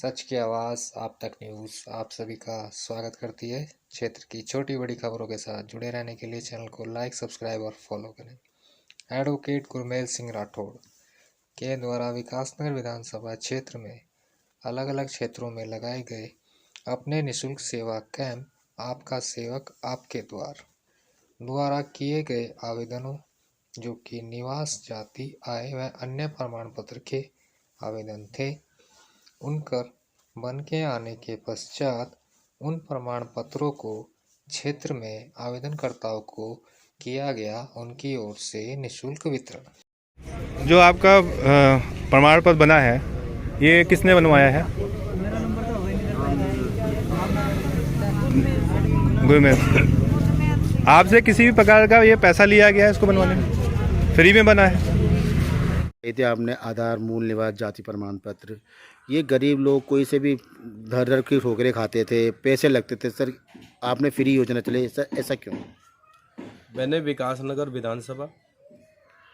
सच की आवाज़ आप तक न्यूज़ आप सभी का स्वागत करती है। क्षेत्र की छोटी बड़ी खबरों के साथ जुड़े रहने के लिए चैनल को लाइक, सब्सक्राइब और फॉलो करें। एडवोकेट गुरमेल सिंह राठौड़ के द्वारा विकासनगर विधानसभा क्षेत्र में अलग अलग क्षेत्रों में लगाए गए अपने निःशुल्क सेवा कैंप आपका सेवक आपके द्वारा किए गए आवेदनों, जो कि निवास, जाति, आय व अन्य प्रमाण पत्र के आवेदन थे, उनकर बन के आने के पश्चात उन प्रमाण पत्रों को क्षेत्र में आवेदनकर्ताओं को किया गया उनकी ओर से निःशुल्क वितरण। जो आपका प्रमाण पत्र बना है, ये किसने बनवाया है? गुरमेल। आपसे किसी भी प्रकार का ये पैसा लिया गया है इसको बनवाने में? फ्री में बना है? थे आपने आधार, मूल निवास, जाति प्रमाण पत्र, ये गरीब लोग कोई से भी धर धर की ठोकरें खाते थे, पैसे लगते थे सर, आपने फ्री योजना चले सर, ऐसा क्यों? मैंने विकासनगर विधानसभा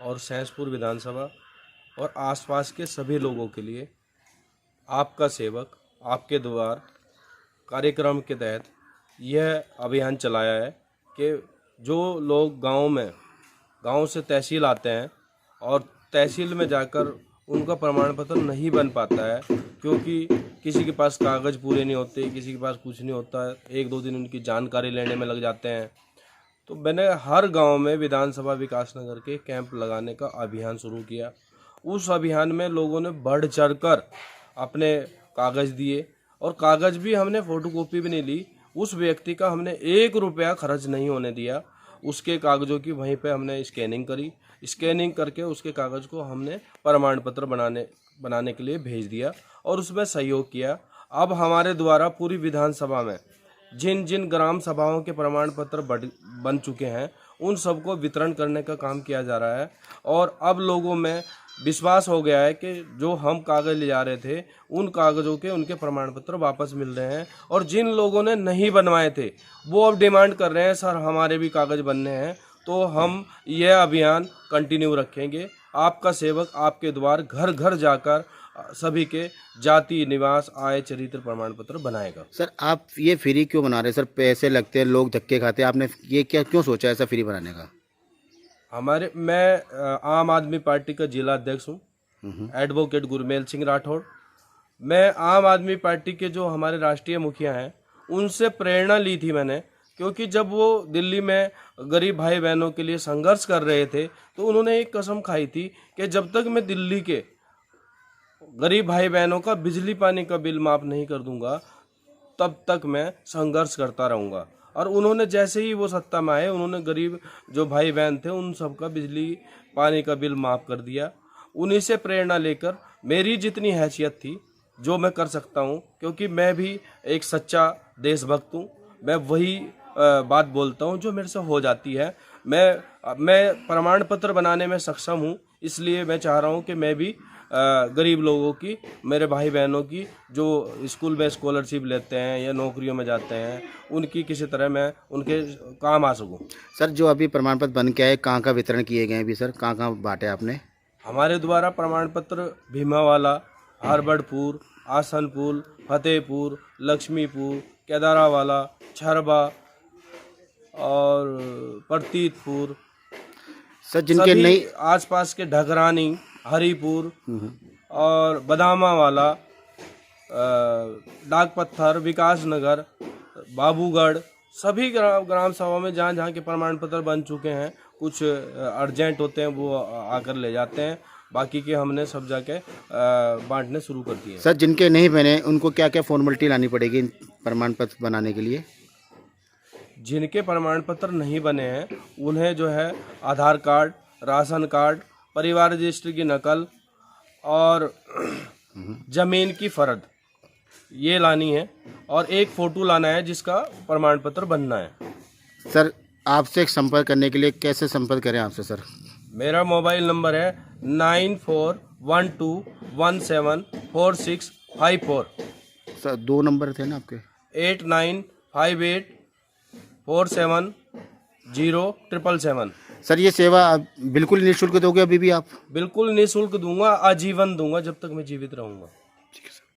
और सैंसपुर विधानसभा और आसपास के सभी लोगों के लिए आपका सेवक आपके द्वार कार्यक्रम के तहत यह अभियान चलाया है कि जो लोग गांव से तहसील आते हैं और तहसील में जाकर उनका प्रमाण पत्र नहीं बन पाता है, क्योंकि किसी के पास कागज़ पूरे नहीं होते, किसी के पास कुछ नहीं होता है, एक दो दिन उनकी जानकारी लेने में लग जाते हैं। तो मैंने हर गांव में विधानसभा विकासनगर के कैंप लगाने का अभियान शुरू किया। उस अभियान में लोगों ने बढ़ चढ़कर अपने कागज़ दिए और कागज़ भी हमने फ़ोटोकॉपी भी नहीं ली। उस व्यक्ति का हमने 1 रुपया खर्च नहीं होने दिया। उसके कागज़ों की वहीं पे हमने स्कैनिंग करके उसके कागज़ को हमने प्रमाण पत्र बनाने के लिए भेज दिया और उसमें सहयोग किया। अब हमारे द्वारा पूरी विधानसभा में जिन जिन ग्राम सभाओं के प्रमाण पत्र बन चुके हैं, उन सबको वितरण करने का काम किया जा रहा है और अब लोगों में विश्वास हो गया है कि जो हम कागज़ ले जा रहे थे, उन कागज़ों के उनके प्रमाण पत्र वापस मिल रहे हैं। और जिन लोगों ने नहीं बनवाए थे, वो अब डिमांड कर रहे हैं, सर हमारे भी कागज़ बनने हैं। तो हम यह अभियान कंटिन्यू रखेंगे। आपका सेवक आपके द्वार घर घर जाकर सभी के जाति, निवास, आय, चरित्र प्रमाण पत्र बनाएगा। सर आप ये फ्री क्यों बना रहे हैं? सर पैसे लगते हैं, लोग धक्के खाते हैं, आपने ये क्यों सोचा ऐसा फ्री बनाने का? मैं आम आदमी पार्टी का जिला अध्यक्ष हूँ, एडवोकेट गुरमेल सिंह राठौड़। मैं आम आदमी पार्टी के जो हमारे राष्ट्रीय मुखिया हैं, उनसे प्रेरणा ली थी मैंने, क्योंकि जब वो दिल्ली में गरीब भाई बहनों के लिए संघर्ष कर रहे थे, तो उन्होंने एक कसम खाई थी कि जब तक मैं दिल्ली के गरीब भाई बहनों का बिजली पानी का बिल माफ़ नहीं कर दूंगा, तब तक मैं संघर्ष करता रहूँगा। और उन्होंने जैसे ही वो सत्ता में आए, उन्होंने गरीब जो भाई बहन थे उन सबका बिजली पानी का बिल माफ़ कर दिया। उन्हीं से प्रेरणा लेकर मेरी जितनी हैसियत थी, जो मैं कर सकता हूँ, क्योंकि मैं भी एक सच्चा देशभक्त हूँ, मैं वही बात बोलता हूँ जो मेरे से हो जाती है। मैं प्रमाण पत्र बनाने में सक्षम हूँ, इसलिए मैं चाह रहा हूँ कि मैं भी गरीब लोगों की, मेरे भाई बहनों की जो स्कूल में स्कॉलरशिप लेते हैं या नौकरियों में जाते हैं, उनकी किसी तरह मैं उनके काम आ सकूं। सर जो अभी प्रमाण पत्र बन के आए, कहाँ का वितरण किए गए हैं अभी सर? कहाँ बांटे आपने? हमारे द्वारा प्रमाण पत्र भीमावाला, हरबड़पुर, आसनपुर, फतेहपुर, लक्ष्मीपुर, केदारावाला, छरबा और प्रतीतपुर, सर जिनके नहीं आसपास के ढगरानी, हरिपुर और बदामा वाला, डाक पत्थर, विकासनगर, बाबूगढ़, सभी ग्राम सभा में जहाँ जहाँ के प्रमाण पत्र बन चुके हैं, कुछ अर्जेंट होते हैं वो आकर ले जाते हैं, बाकी के हमने सब जाके बांटने शुरू कर दिए। सर जिनके नहीं बने उनको क्या क्या फॉर्मेलिटी लानी पड़ेगी प्रमाण पत्र बनाने के लिए? जिनके प्रमाण पत्र नहीं बने हैं, उन्हें जो है आधार कार्ड, राशन कार्ड, परिवार रजिस्टर की नकल और ज़मीन की फर्द ये लानी है और एक फ़ोटो लाना है जिसका प्रमाण पत्र बनना है। सर आपसे संपर्क करने के लिए कैसे संपर्क करें आपसे सर? मेरा मोबाइल नंबर है 9412174654। सर 2 नंबर थे ना आपके? 8958470777। सर ये सेवा बिल्कुल निःशुल्क दोगे अभी भी आप? बिल्कुल निःशुल्क दूंगा, आजीवन दूंगा, जब तक मैं जीवित रहूंगा। ठीक है सर।